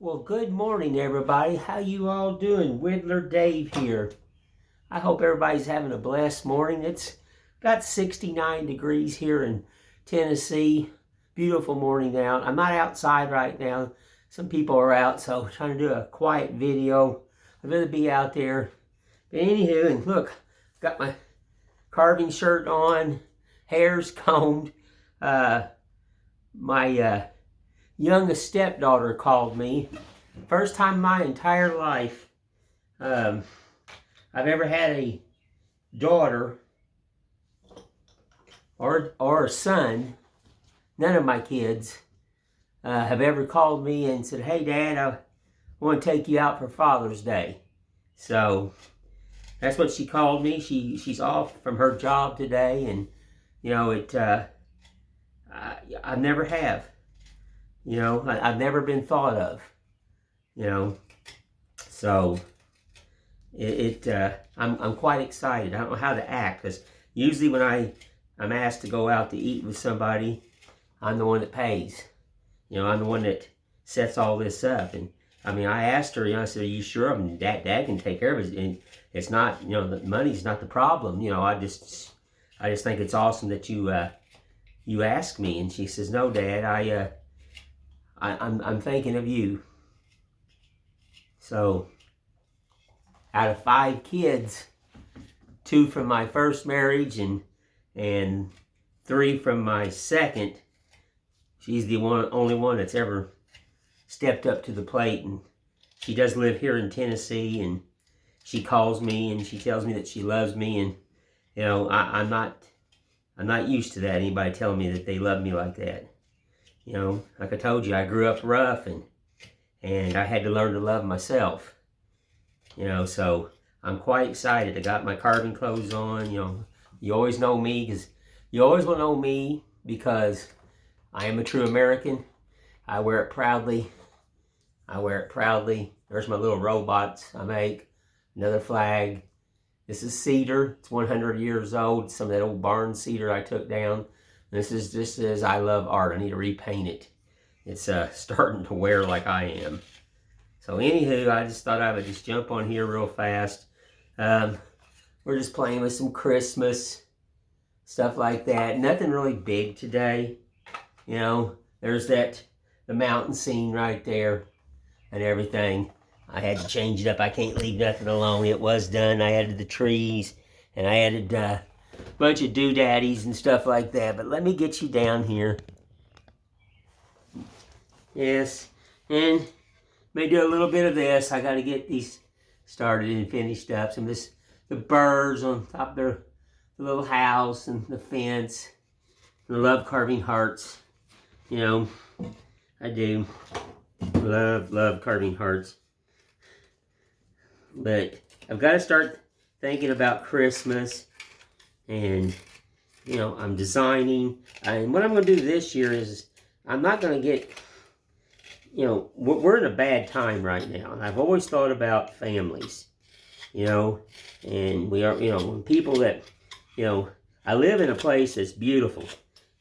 Well, good morning, everybody. How you all doing? Whittler Dave here. I hope everybody's having a blessed morning. It's got 69 degrees here in Tennessee. Beautiful morning out. I'm not outside right now. Some people are out, so I'm trying to do a quiet video. I'd rather be out there. But anywho, and look, got my carving shirt on, hair's combed. My youngest stepdaughter called me. First time in my entire life I've ever had a daughter or a son. None of my kids have ever called me and said, "Hey, Dad, I want to take you out for Father's Day." So that's what she called me. She's off from her job today, and I never have. I've never been thought of. So I'm quite excited. I don't know how to act, because usually when I'm asked to go out to eat with somebody, I'm the one that pays. I'm the one that sets all this up. And I mean, I asked her, I said, "Are you sure?" I mean, Dad can take care of it. And it's not, the money's not the problem. I just think it's awesome that you ask me. And she says, "No, Dad, I'm thinking of you." So, out of 5 kids, 2 from my first marriage and 3 from my second, she's the only one that's ever stepped up to the plate. And she does live here in Tennessee, and she calls me and she tells me that she loves me. And I'm not used to that, anybody telling me that they love me like that. Like I told you, I grew up rough, and I had to learn to love myself. So I'm quite excited. I got my carving clothes on. You always know me, because you always will know me because I am a true American. I wear it proudly. There's my little robots I make. Another flag. This is cedar. It's 100 years old. Some of that old barn cedar I took down. This is I love art. I need to repaint it. It's starting to wear like I am. So anywho, I just thought I would just jump on here real fast. We're just playing with some Christmas stuff like that. Nothing really big today. There's the mountain scene right there and everything. I had to change it up. I can't leave nothing alone. It was done. I added the trees, and I added a bunch of doodaddies and stuff like that. But let me get you down here. Yes, and may do a little bit of this. I got to get these started and finished up. Some of the birds on top of the little house and the fence. I love carving hearts. I do love carving hearts. But I've got to start thinking about Christmas, and I'm designing. And what I'm going to do this year is I'm not going to get. We're in a bad time right now, and I've always thought about families, and we are, people that, I live in a place that's beautiful.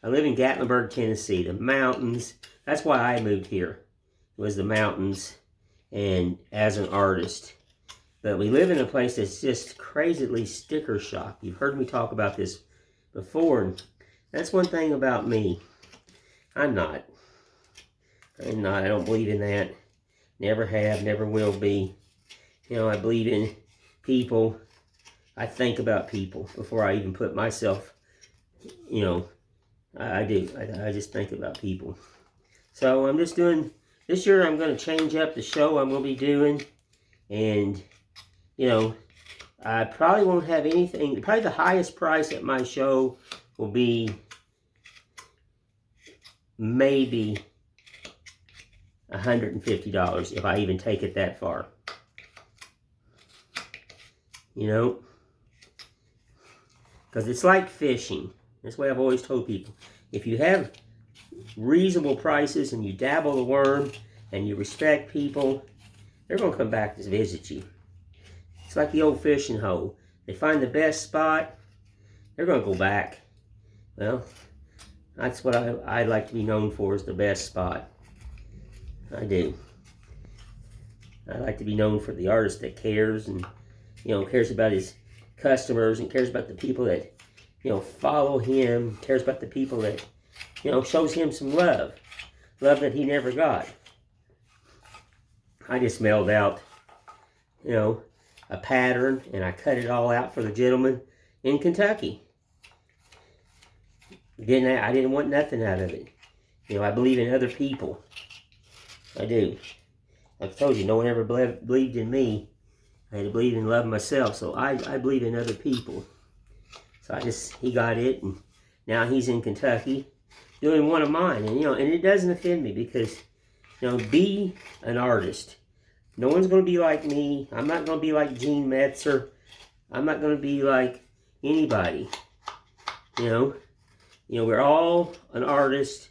I live in Gatlinburg, Tennessee, the mountains. That's why I moved here, was the mountains, and as an artist. But we live in a place that's just crazily sticker shock. You've heard me talk about this before, and that's one thing about me. I'm not. I don't believe in that. Never have, never will be. I believe in people. I think about people before I even put myself, I do. I just think about people. So I'm just doing, this year I'm going to change up the show I'm going to be doing. And, I probably won't have anything. Probably the highest price at my show will be maybe $150 if I even take it that far. Because it's like fishing. That's what I've always told people. If you have reasonable prices and you dabble the worm and you respect people, they're going to come back to visit you. It's like the old fishing hole. They find the best spot, they're going to go back. Well, that's what I like to be known for, is the best spot. I do. I like to be known for the artist that cares and, cares about his customers and cares about the people that, follow him, cares about the people that, shows him some love. Love that he never got. I just mailed out, a pattern, and I cut it all out for the gentleman in Kentucky. I didn't want nothing out of it. I believe in other people. I do. Like I told you, no one ever believed in me. I had to believe in love myself, so I believe in other people. So he got it, and now he's in Kentucky doing one of mine. And, and it doesn't offend me because, be an artist. No one's going to be like me. I'm not going to be like Gene Metzer. I'm not going to be like anybody. We're all an artist,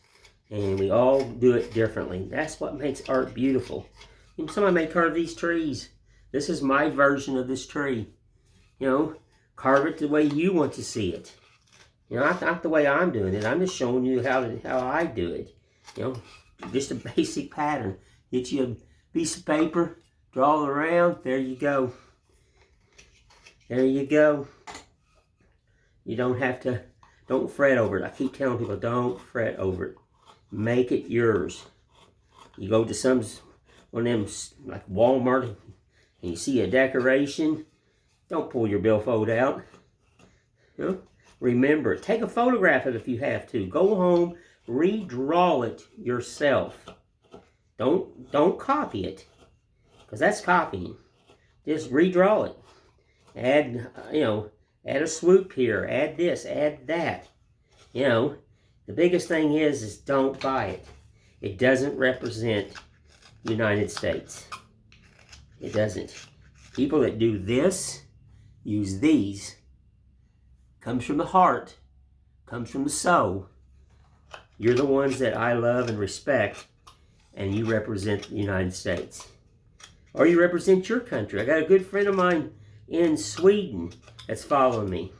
and we all do it differently. That's what makes art beautiful. Somebody may carve these trees. This is my version of this tree. Carve it the way you want to see it. Not the way I'm doing it. I'm just showing you how I do it. Just a basic pattern. Get you a piece of paper, draw it around. There you go. There you go. You don't fret over it. I keep telling people, don't fret over it. Make it yours. You go to one of them, like Walmart, and you see a decoration, don't pull your billfold out. Remember it. Take a photograph of it if you have to. Go home, redraw it yourself. Don't copy it, because that's copying. Just redraw it. Add a swoop here. Add this. Add that. The biggest thing is don't buy it. It doesn't represent the United States. It doesn't. People that do this, use these, comes from the heart, comes from the soul. You're the ones that I love and respect, and you represent the United States. Or you represent your country. I got a good friend of mine in Sweden that's following me,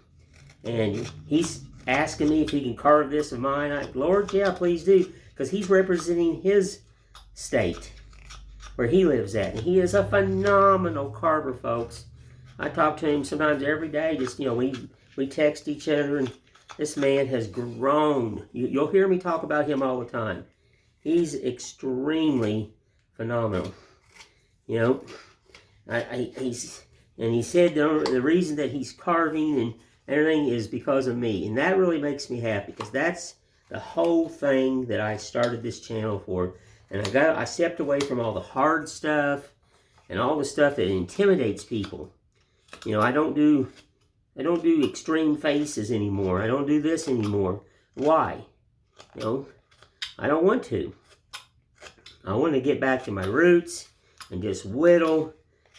and he's asking me if he can carve this of mine. Lord, yeah, please do, because he's representing his state where he lives at, and he is a phenomenal carver, folks. I talk to him sometimes every day. Just we text each other, and this man has grown. You'll hear me talk about him all the time. He's extremely phenomenal. He said the reason that he's carving and everything is because of me, and that really makes me happy, because that's the whole thing that I started this channel for. And I stepped away from all the hard stuff and all the stuff that intimidates people. I don't do extreme faces anymore. I don't do this anymore. Why? I don't want to. I want to get back to my roots and just whittle,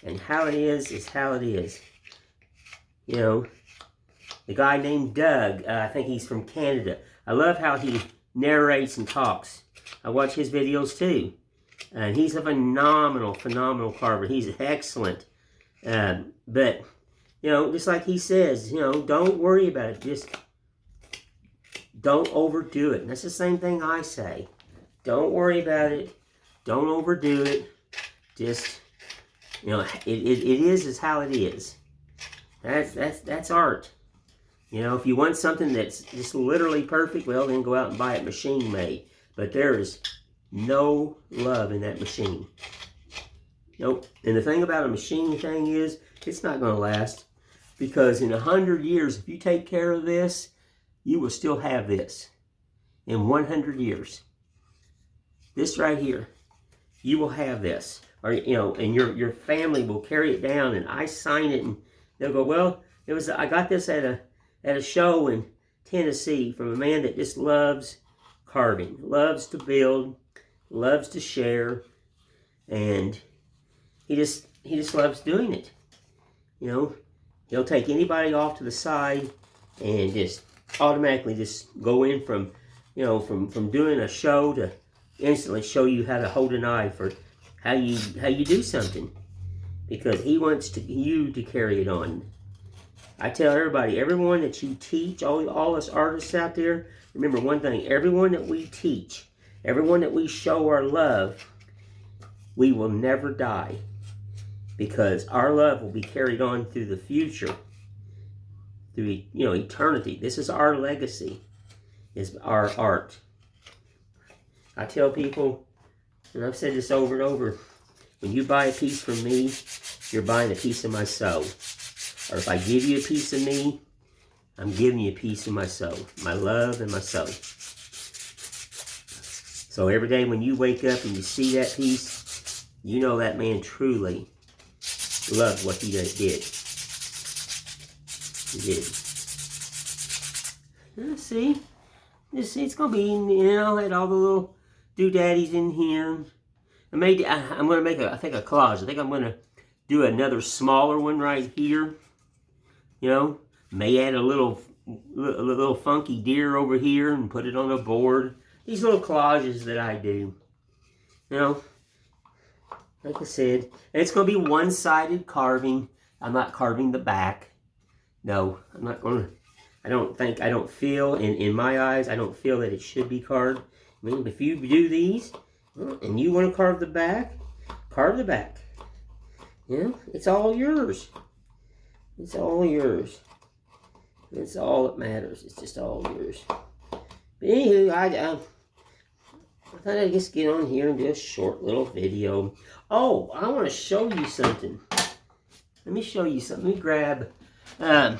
and how it is how it is. The guy named Doug, I think he's from Canada. I love how he narrates and talks. I watch his videos too. And he's a phenomenal carver. He's excellent. But, just like he says, don't worry about it. Just don't overdo it. And that's the same thing I say. Don't worry about it. Don't overdo it. Just, it is how it is. That's art. If you want something that's just literally perfect, well, then go out and buy it machine made. But there is no love in that machine. Nope. And the thing about a machine thing is, it's not going to last. Because in 100 years, if you take care of this, you will still have this. In 100 years. This right here, you will have this. Or, and your family will carry it down, and I sign it, and they'll go, well, I got this at a show in Tennessee from a man that just loves carving, loves to build, loves to share, and he just loves doing it. He'll take anybody off to the side and just automatically just go in from doing a show to instantly show you how to hold a knife or how you do something, because he wants you to carry it on. I tell everybody, everyone that you teach, all us artists out there, remember one thing: everyone that we teach, everyone that we show our love, we will never die. because our love will be carried on through the future, through eternity. This is our legacy, is our art. I tell people, and I've said this over and over, when you buy a piece from me, you're buying a piece of my soul. Or if I give you a piece of me, I'm giving you a piece of my soul, my love and my soul. So every day when you wake up and you see that piece, you know that man truly loved what he did. He did. See, it's gonna be, had all the little doodaddies in here. I'm gonna make I think a collage. I think I'm gonna do another smaller one right here. May add a little funky deer over here and put it on a board. These little collages that I do. Like I said, and it's going to be one-sided carving. I'm not carving the back. No, I'm not going to. I don't feel, in my eyes, I don't feel that it should be carved. I mean, if you do these, and you want to carve the back, carve the back. It's all yours. It's all yours. It's all that matters. It's just all yours. But anywho, I thought I'd just get on here and do a short little video. Oh, I want to show you something. Let me show you something. Let me grab. Her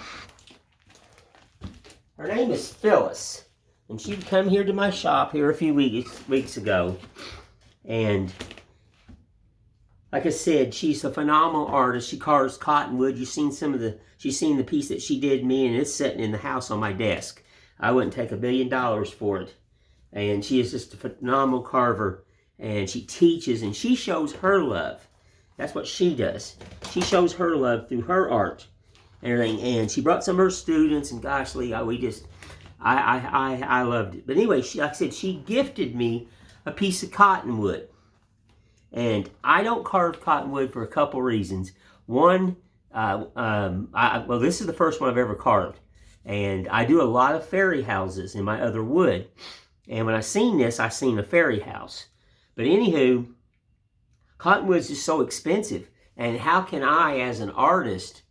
name is Phyllis, and she'd come here to my shop here a few weeks ago, and like I said, she's a phenomenal artist. She carves cottonwood. She's seen the piece that she did me, and it's sitting in the house on my desk. I wouldn't take $1 billion for it. And she is just a phenomenal carver. And she teaches and she shows her love. That's what she does. She shows her love through her art and everything. And she brought some of her students, and gosh, Lee, I loved it. But anyway, like I said, she gifted me a piece of cottonwood. And I don't carve cottonwood for a couple reasons. One, well, this is the first one I've ever carved. And I do a lot of fairy houses in my other wood. And when I seen this, I seen a fairy house. But anywho, cottonwood is just so expensive. And how can I, as an artist,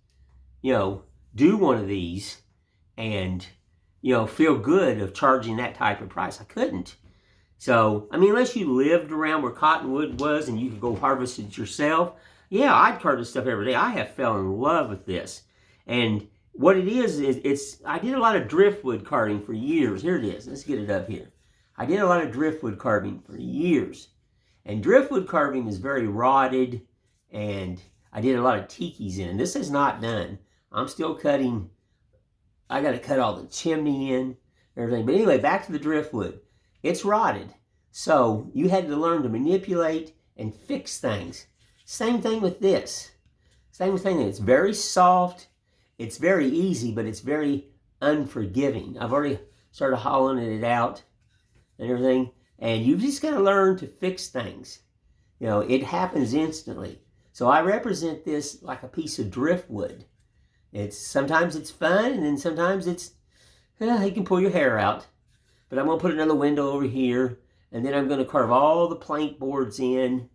do one of these and, feel good of charging that type of price? I couldn't. So, I mean, unless you lived around where cottonwood was and you could go harvest it yourself, yeah, I'd carve this stuff every day. I have fell in love with this. And what it is I did a lot of driftwood carving for years. Here it is. Let's get it up here. I did a lot of driftwood carving for years. And driftwood carving is very rotted, and I did a lot of tikis in. This is not done. I'm still cutting. I got to cut all the chimney in, everything. But anyway, back to the driftwood. It's rotted. So you had to learn to manipulate and fix things. Same thing with this. Same thing. It's very soft. It's very easy, but it's very unforgiving. I've already started hollowing it out and everything. And you've just got to learn to fix things. It happens instantly. So I represent this like a piece of driftwood. Sometimes it's fun, and then sometimes it's, you can pull your hair out. But I'm going to put another window over here, and then I'm going to carve all the plank boards in.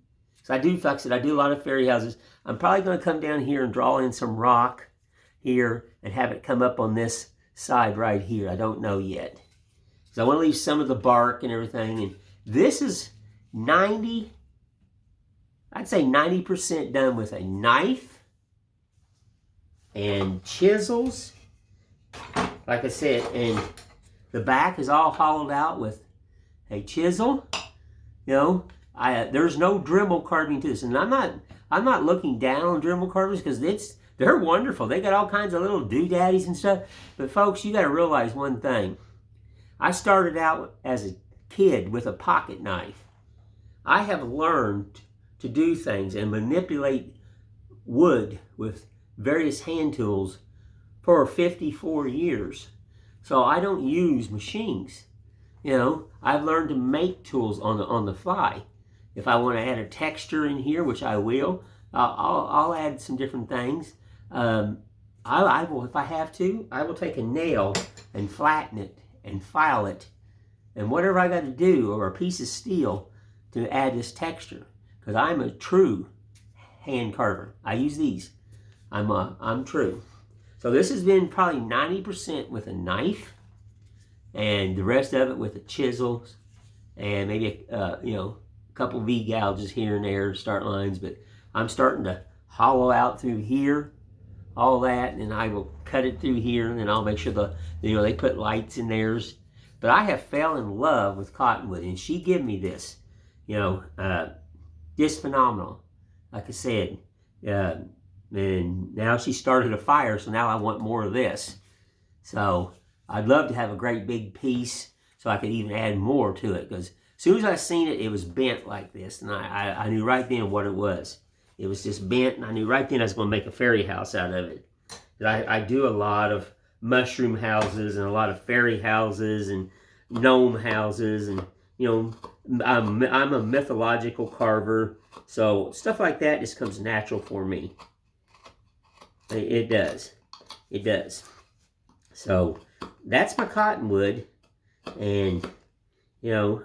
So I do, like I said, I do a lot of fairy houses. I'm probably going to come down here and draw in some rock here and have it come up on this side right here. I don't know yet. So I want to leave some of the bark and everything. And this is I'd say 90% done with a knife and chisels. Like I said, and the back is all hollowed out with a chisel. There's no Dremel carving to this, and I'm not looking down on Dremel carvers because they're wonderful. They got all kinds of little doodaddies and stuff. But folks, you got to realize one thing. I started out as a kid with a pocket knife. I have learned to do things and manipulate wood with various hand tools for 54 years. So I don't use machines. I've learned to make tools on the fly. If I want to add a texture in here, which I will, I'll add some different things. I will, if I have to, I will take a nail and flatten it and file it and whatever I got to do, or a piece of steel to add this texture, because I'm a true hand carver. I use these. I'm true. So this has been probably 90% with a knife, and the rest of it with the chisels, and maybe a couple V gouges here and there, start lines. But I'm starting to hollow out through here, all that, and I will cut it through here, and then I'll make sure they put lights in theirs. But I have fell in love with cottonwood, and she gave me this, just phenomenal. Like I said, and now she started a fire, so now I want more of this. So I'd love to have a great big piece, so I could even add more to it. Because as soon as I seen it, it was bent like this, and I knew right then what it was. It was just bent, and I knew right then I was going to make a fairy house out of it. I do a lot of mushroom houses and a lot of fairy houses and gnome houses, and I'm a mythological carver, so stuff like that just comes natural for me. It does. So that's my cottonwood, and Phyllis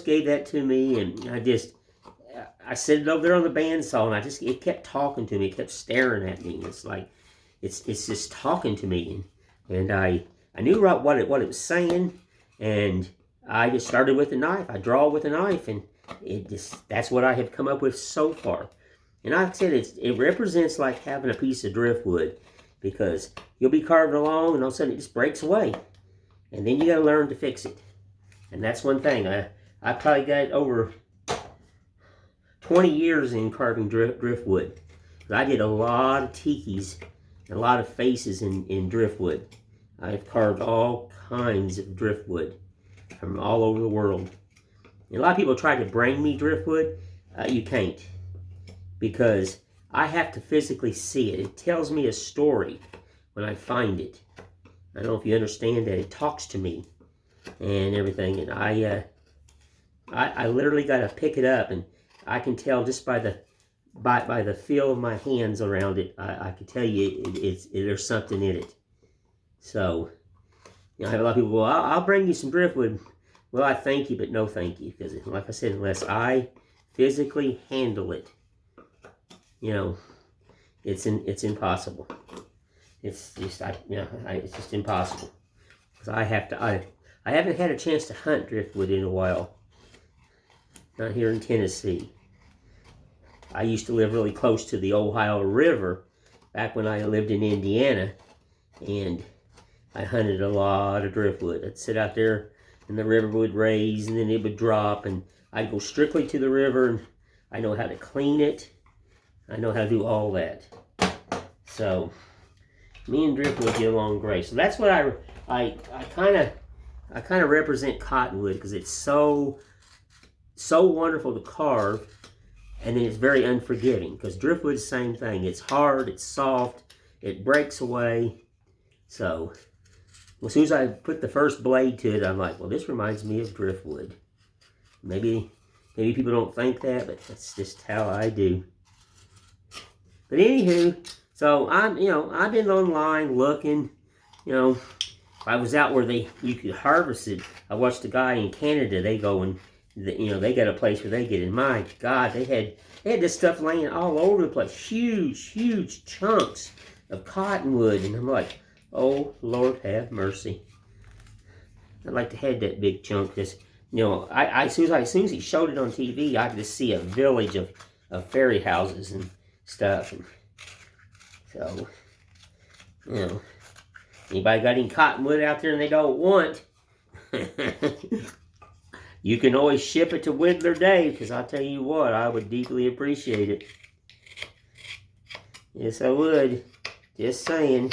gave that to me, and I set it over there on the bandsaw, and it kept talking to me. It kept staring at me. It's like, it's just talking to me, and I knew right what it was saying, and I just started with a knife. I draw with a knife, and that's what I have come up with so far. And like I said, it represents like having a piece of driftwood, because you'll be carving along, and all of a sudden it just breaks away, and then you got to learn to fix it. And that's one thing. I probably got over 20 years in carving driftwood. I did a lot of tikis and a lot of faces in driftwood. I've carved all kinds of driftwood from all over the world. And a lot of people try to bring me driftwood. You can't, because I have to physically see it. It tells me a story when I find it. I don't know if you understand that. It talks to me and everything. And I literally got to pick it up, and I can tell just by the feel of my hands around it. I can tell you there's something in it. So, I have a lot of people go, I'll bring you some driftwood. Well, I thank you, but no thank you, because like I said, unless I physically handle it, it's impossible. It's just it's just impossible, because I haven't had a chance to hunt driftwood in a while. Not here in Tennessee. I used to live really close to the Ohio River back when I lived in Indiana, and I hunted a lot of driftwood. I'd sit out there, and the river would raise, and then it would drop, and I'd go strictly to the river, and I know how to clean it. I know how to do all that. So me and driftwood get along great. So that's what I kind of represent cottonwood, because it's so wonderful to carve, and then it's very unforgiving, because driftwood's the same thing. It's hard, it's soft, it breaks away. So as soon as I put the first blade to it, I'm like, well, this reminds me of driftwood. Maybe people don't think that, but that's just how I do. But anywho, so I've been online looking, I was out where you could harvest it. I watched a guy in Canada, they go and they got a place where they get it. My God, they had this stuff laying all over the place. Huge chunks of cottonwood. And I'm like, oh, Lord have mercy. I'd like to have that big chunk. Because, as soon as he showed it on TV, I could just see a village of fairy houses and stuff. And so, anybody got any cottonwood out there and they don't want? You can always ship it to Whittler Dave, because I'll tell you what, I would deeply appreciate it. Yes, I would. Just saying.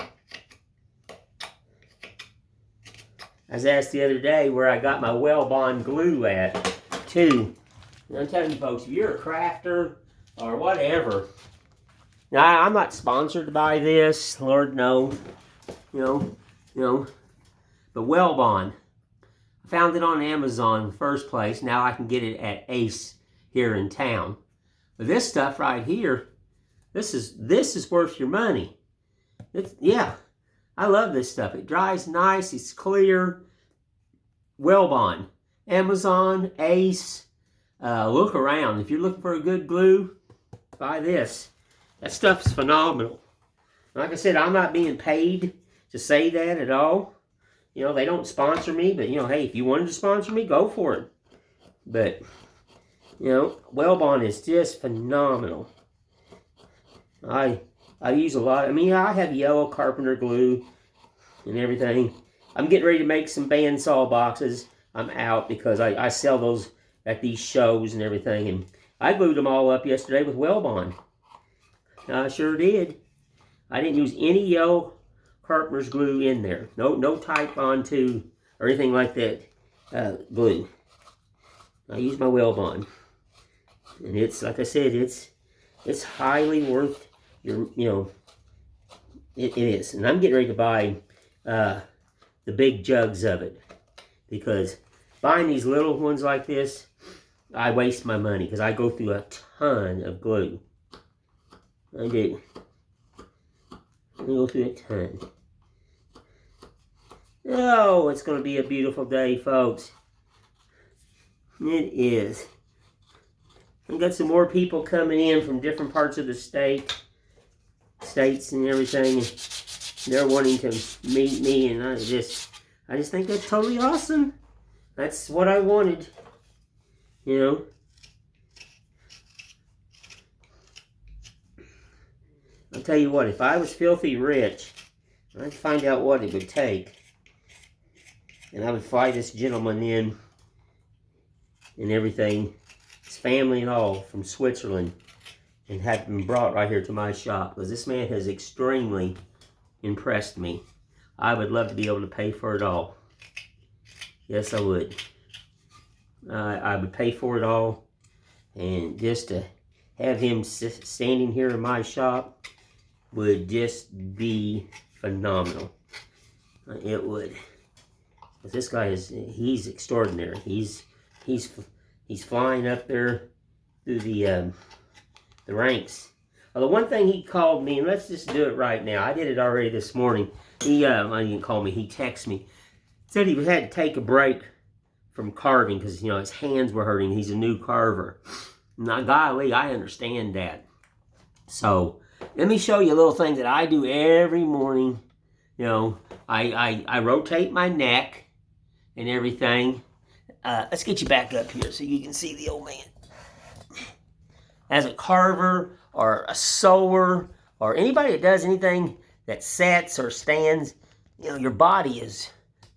I was asked the other day where I got my Wellbond glue at, too. And I'm telling you folks, if you're a crafter or whatever, now I'm not sponsored by this, Lord no, but Wellbond. Found it on Amazon in the first place. Now I can get it at Ace here in town. But this stuff right here, this is worth your money. I love this stuff. It dries nice. It's clear. Wellbond, Amazon, Ace. look around. If you're looking for a good glue, buy this. That stuff's phenomenal. Like I said, I'm not being paid to say that at all. You know, they don't sponsor me, but, you know, hey, if you wanted to sponsor me, go for it. But, you know, Wellbond is just phenomenal. I use a lot. I mean, I have yellow carpenter glue and everything. I'm getting ready to make some bandsaw boxes. I'm out because I sell those at these shows and everything. And I glued them all up yesterday with Wellbond. I sure did. I didn't use any yellow carpenter's glue in there. No type onto or anything like that glue. I use my Wellbond. And it's, like I said, it's highly worth your, you know, it is. And I'm getting ready to buy the big jugs of it. Because buying these little ones like this, I waste my money. Because I go through a ton of glue. I do. I go through a ton. Oh, it's going to be a beautiful day, folks. It is. I've got some more people coming in from different parts of the states and everything. And they're wanting to meet me, and I just think that's totally awesome. That's what I wanted, you know. I'll tell you what, if I was filthy rich, I'd find out what it would take. And I would fly this gentleman in and everything, his family and all, from Switzerland, and have him brought right here to my shop. Because this man has extremely impressed me. I would love to be able to pay for it all. Yes, I would. I would pay for it all. And just to have him standing here in my shop would just be phenomenal. It would. This guy he's extraordinary. He's flying up there through the ranks. Well, the one thing he called me, and let's just do it right now. I did it already this morning. He didn't call me. He texted me. Said he had to take a break from carving because, you know, his hands were hurting. He's a new carver. Now, golly, I understand that. So let me show you a little thing that I do every morning. You know, I rotate my neck and everything. Let's get you back up here so you can see the old man. As a carver or a sewer or anybody that does anything that sets or stands, you know, your body is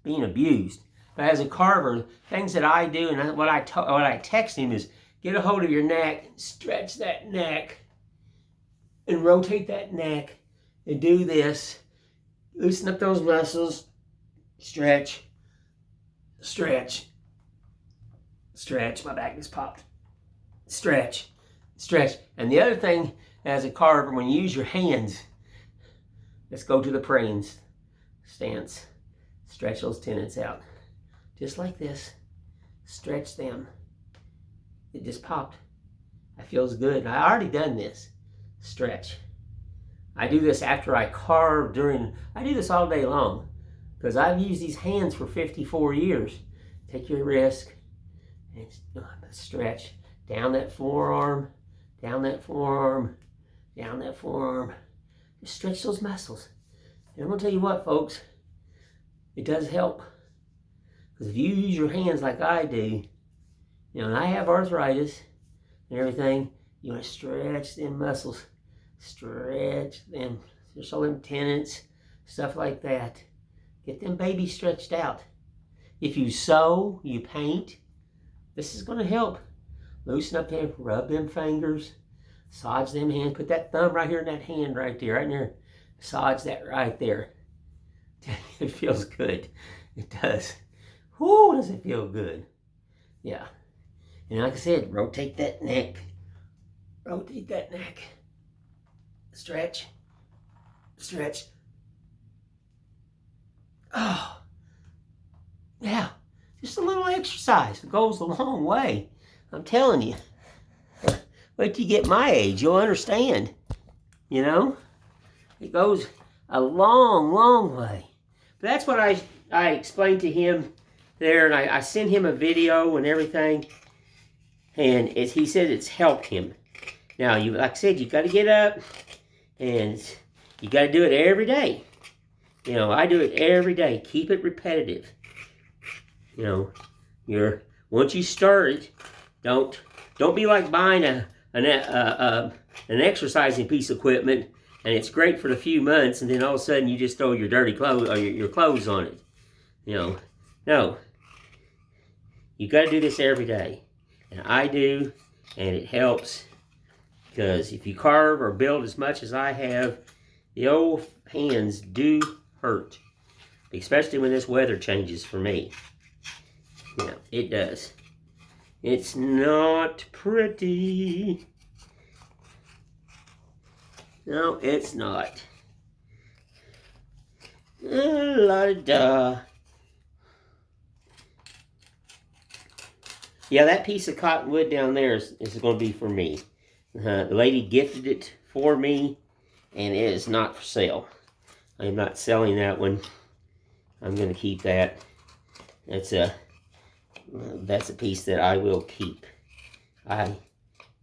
being abused. But as a carver, things that I do and what I text him is get a hold of your neck, stretch that neck, and rotate that neck, and do this. Loosen up those muscles, stretch, stretch, stretch. My back just popped. Stretch, stretch. And the other thing, as a carver, when you use your hands, let's go to the praying stance. Stretch those tendons out. Just like this. Stretch them. It just popped. It feels good. And I already done this. Stretch. I do this after I carve I do this all day long. Because I've used these hands for 54 years. Take your risk. And stretch. Down that forearm. Down that forearm. Down that forearm. Just stretch those muscles. And I'm going to tell you what, folks. It does help. Because if you use your hands like I do, you know, and I have arthritis and everything, you want to stretch them muscles. Stretch them. Just all them tendons, stuff like that. Get them babies stretched out. If you sew, you paint, this is going to help. Loosen up them, rub them fingers, massage them hands. Put that thumb right here in that hand right there, right there. Massage that right there. It feels good. It does. Whoo, does it feel good. Yeah. And like I said, rotate that neck. Rotate that neck. Stretch. Stretch. Oh. Yeah. Just a little exercise. It goes a long way. I'm telling you. Wait till you get my age. You'll understand. You know? It goes a long, long way. But that's what I explained to him there. And I sent him a video and everything. And he said it's helped him. Now, like I said, you've got to get up, and you got to do it every day. You know, I do it every day. Keep it repetitive. You know, once you start it, don't be like buying an exercising piece of equipment, and it's great for a few months, and then all of a sudden you just throw your dirty clothes or your clothes on it. You know, no. You got to do this every day, and I do, and it helps. Because if you carve or build as much as I have, the old hands do hurt, especially when this weather changes for me. Yeah, it does. It's not pretty. No, it's not. La-da. Yeah, that piece of cottonwood down there is going to be for me. The lady gifted it for me, and it is not for sale. I am not selling that one. I'm going to keep that. That's a piece that I will keep. I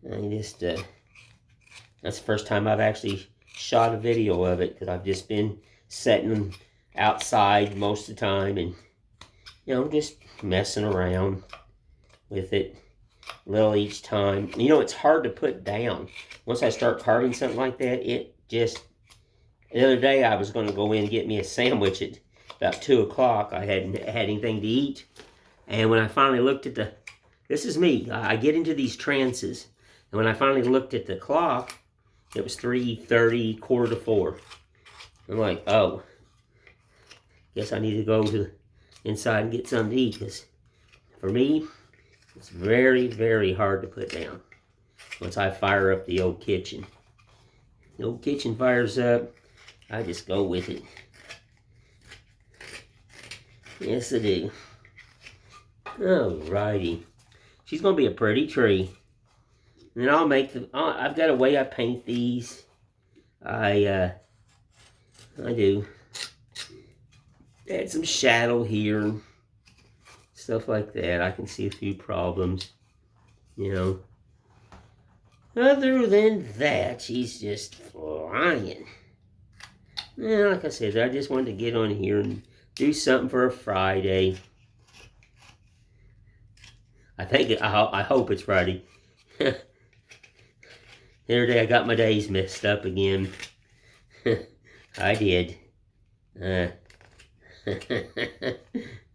just that's the first time I've actually shot a video of it, because I've just been sitting outside most of the time and, you know, just messing around with it a little each time. You know, it's hard to put down. Once I start carving something like that, it just... The other day I was going to go in and get me a sandwich at about 2 o'clock. I hadn't had anything to eat. And when I finally looked at the... This is me. I get into these trances. And when I finally looked at the clock, it was 3:30, 3:45. I'm like, oh, guess I need to go to inside and get something to eat. Because for me, it's very, very hard to put down once I fire up the old kitchen. The old kitchen fires up, I just go with it. Yes, I do. Alrighty. She's going to be a pretty tree. And then I'll make the... I've got a way I paint these. I do. Add some shadow here. Stuff like that. I can see a few problems. You know. Other than that, she's just flying. Yeah, like I said, I just wanted to get on here and do something for a Friday. I hope it's Friday. The other day I got my days messed up again. I did.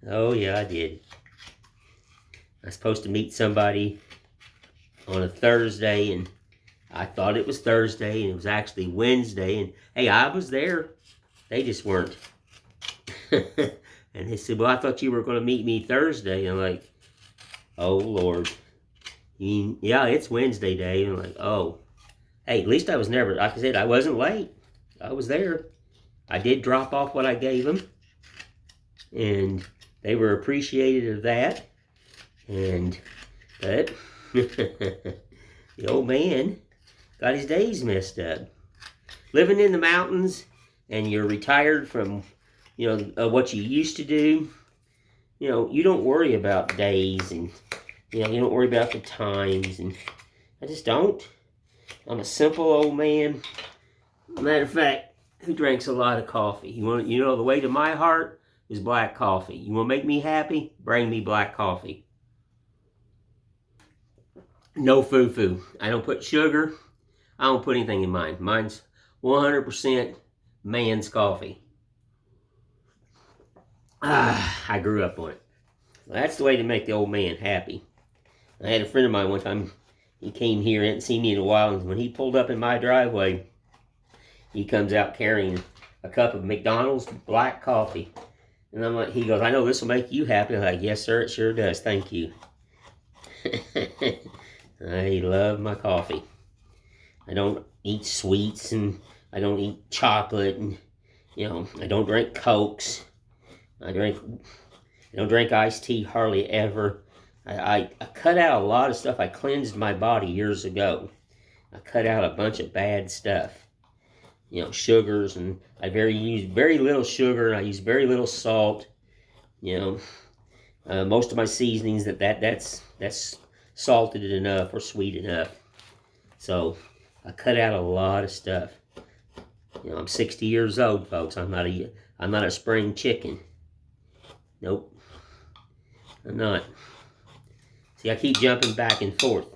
Oh yeah, I did. I was supposed to meet somebody on a Thursday, and I thought it was Thursday, and it was actually Wednesday, and hey, I was there. They just weren't. And they said, well, I thought you were going to meet me Thursday. And I'm like, oh, Lord. Yeah, it's Wednesday day. And I'm like, oh. Hey, at least I was never, like I said, I wasn't late. I was there. I did drop off what I gave them. And they were appreciative of that. But the old man got his days messed up. Living in the mountains, and you're retired from, you know, what you used to do, you know, you don't worry about days, and, you know, you don't worry about the times, and I just don't. I'm a simple old man. Matter of fact, who drinks a lot of coffee? You know, the way to my heart is black coffee. You want to make me happy? Bring me black coffee. No foo-foo. I don't put sugar. I don't put anything in mine. Mine's 100% man's coffee. I grew up on it. Well, that's the way to make the old man happy. I had a friend of mine one time. He came here, hadn't seen me in a while, and when he pulled up in my driveway, he comes out carrying a cup of McDonald's black coffee. And I'm like, he goes, I know this will make you happy. I'm like, yes, sir, it sure does. Thank you. I love my coffee. I don't eat sweets, and I don't eat chocolate, and, you know, I don't drink Cokes. I don't drink iced tea hardly ever. I cut out a lot of stuff. I cleansed my body years ago. I cut out a bunch of bad stuff. You know, sugars, and I use very little sugar, and I use very little salt. You know, most of my seasonings, that's salted enough or sweet enough. So I cut out a lot of stuff. You know, I'm 60 years old, folks. I'm not a spring chicken. Nope, I'm not. See, I keep jumping back and forth.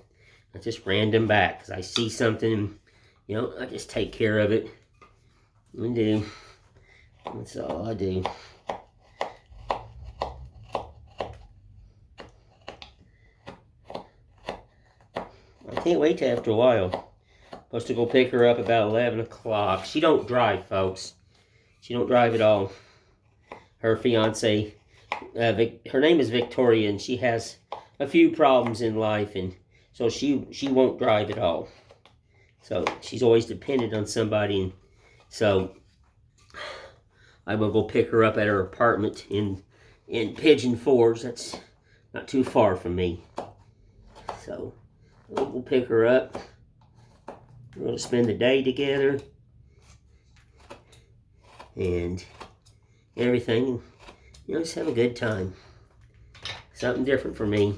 I just random back because I see something, you know, I just take care of it. I do. That's all I do. I can't wait till after a while. Supposed to go pick her up about 11 o'clock. She don't drive, folks. She don't drive at all. Her fiance, her name is Victoria, and she has a few problems in life, and so she won't drive at all. So she's always dependent on somebody, and so I will go pick her up at her apartment in Pigeon Forge. That's not too far from me. So we'll pick her up. We're going to spend the day together and everything. You know, just have a good time. Something different for me.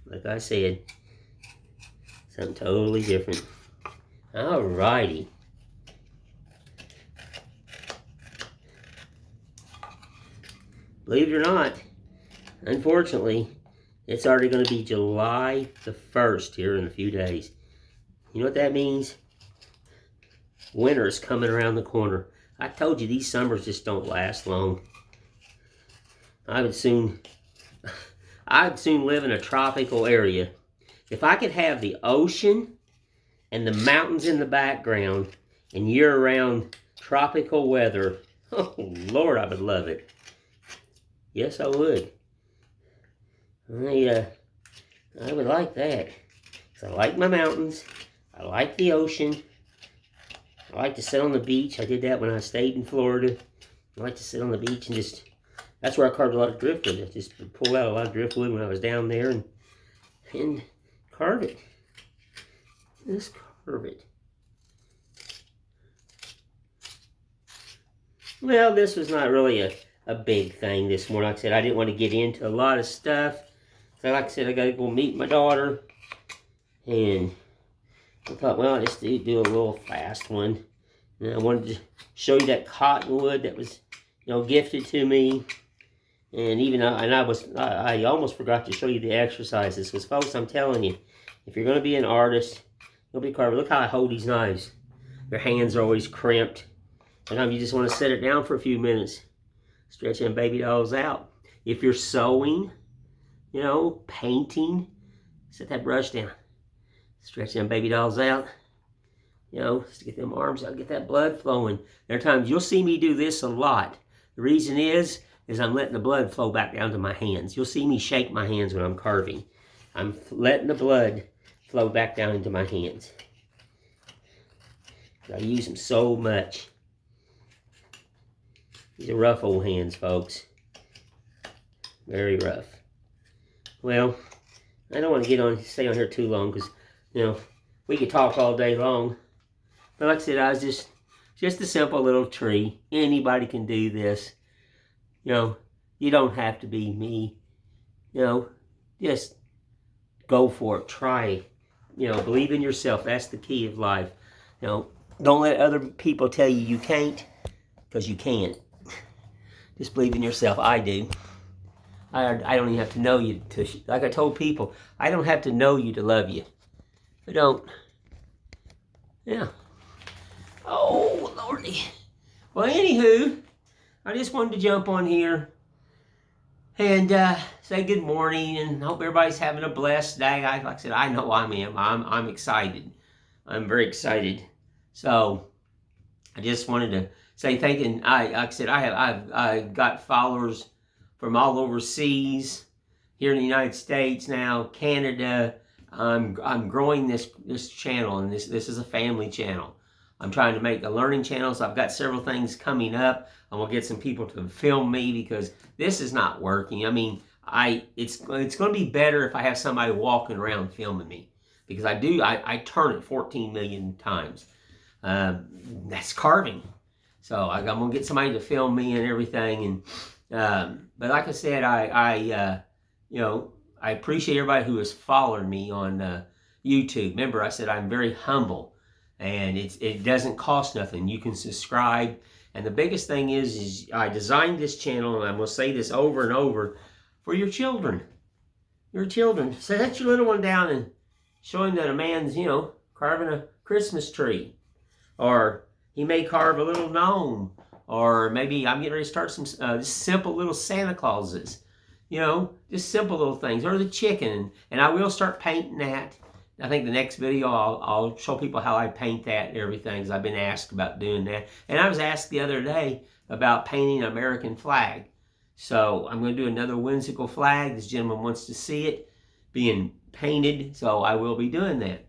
Like I said, something totally different. Alrighty. Believe it or not, unfortunately, it's already going to be July the 1st here in a few days. You know what that means? Winter's coming around the corner. I told you these summers just don't last long. I'd soon live in a tropical area. If I could have the ocean and the mountains in the background and year-round tropical weather, oh Lord, I would love it. Yes, I would. I would like that. 'Cause I like my mountains. I like the ocean. I like to sit on the beach. I did that when I stayed in Florida. I like to sit on the beach and just, that's where I carved a lot of driftwood. I just pulled out a lot of driftwood when I was down there and carve it. Just carve it. Well, this was not really a big thing this morning. Like I said, I didn't want to get into a lot of stuff. So like I said, I got to go meet my daughter. And I thought, well, I'll just do a little fast one. And I wanted to show you that cottonwood that was, you know, gifted to me. And even I almost forgot to show you the exercises. Because folks, I'm telling you, if you're going to be an artist, you'll be a carver. Look how I hold these knives. Your hands are always crimped. Sometimes you just want to set it down for a few minutes. Stretch them baby dolls out. If you're sewing, you know, painting, set that brush down. Stretch them baby dolls out. You know, just to get them arms out, get that blood flowing. There are times you'll see me do this a lot. The reason is I'm letting the blood flow back down to my hands. You'll see me shake my hands when I'm carving. I'm letting the blood flow back down into my hands. I use them so much. These are rough old hands, folks. Very rough. Well, I don't want to stay on here too long because, you know, we could talk all day long. But like I said, I was just a simple little tree. Anybody can do this. You know, you don't have to be me. You know, just go for it. Try it. You know, believe in yourself. That's the key of life. You know, don't let other people tell you you can't, because you can. Just believe in yourself. I do. I don't even have to know you to, like I told people, I don't have to know you to love you. I don't. Yeah. Oh, Lordy. Well, anywho, I just wanted to jump on here and say good morning and hope everybody's having a blessed day. Like I said, I know I am. I'm excited. I'm very excited. So I just wanted to say thank you. Like I said, I've got followers from all overseas, here in the United States now, Canada. I'm growing this channel, and this is a family channel. I'm trying to make a learning channel, so I've got several things coming up. I'm gonna get some people to film me because this is not working. I mean, it's going to be better if I have somebody walking around filming me, because I turn it 14 million times. That's carving. So I'm gonna get somebody to film me and everything. And but like I said, I I appreciate everybody who has followed me on YouTube. Remember, I said I'm very humble, and it doesn't cost nothing. You can subscribe, and the biggest thing is I designed this channel, and I'm going to say this over and over, for your children. Your children. Set your little one down and show him that a man's, carving a Christmas tree, or he may carve a little gnome, or maybe I'm getting ready to start some just simple little Santa Clauses. Just simple little things, or the chicken. And I will start painting that. I think the next video I'll show people how I paint that and everything, because I've been asked about doing that. And I was asked the other day about painting an American flag. So I'm going to do another whimsical flag. This gentleman wants to see it being painted, so I will be doing that.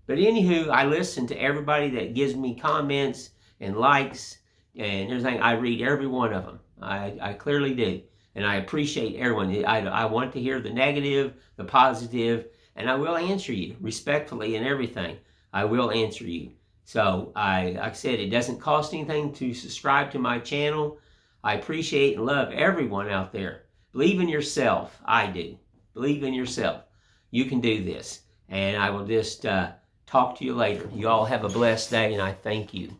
But anywho, I listen to everybody that gives me comments and likes and everything. I read every one of them. I clearly do. And I appreciate everyone. I want to hear the negative, the positive, and I will answer you respectfully and everything. I will answer you. So, like I said, it doesn't cost anything to subscribe to my channel. I appreciate and love everyone out there. Believe in yourself. I do. Believe in yourself. You can do this. And I will just talk to you later. You all have a blessed day, and I thank you.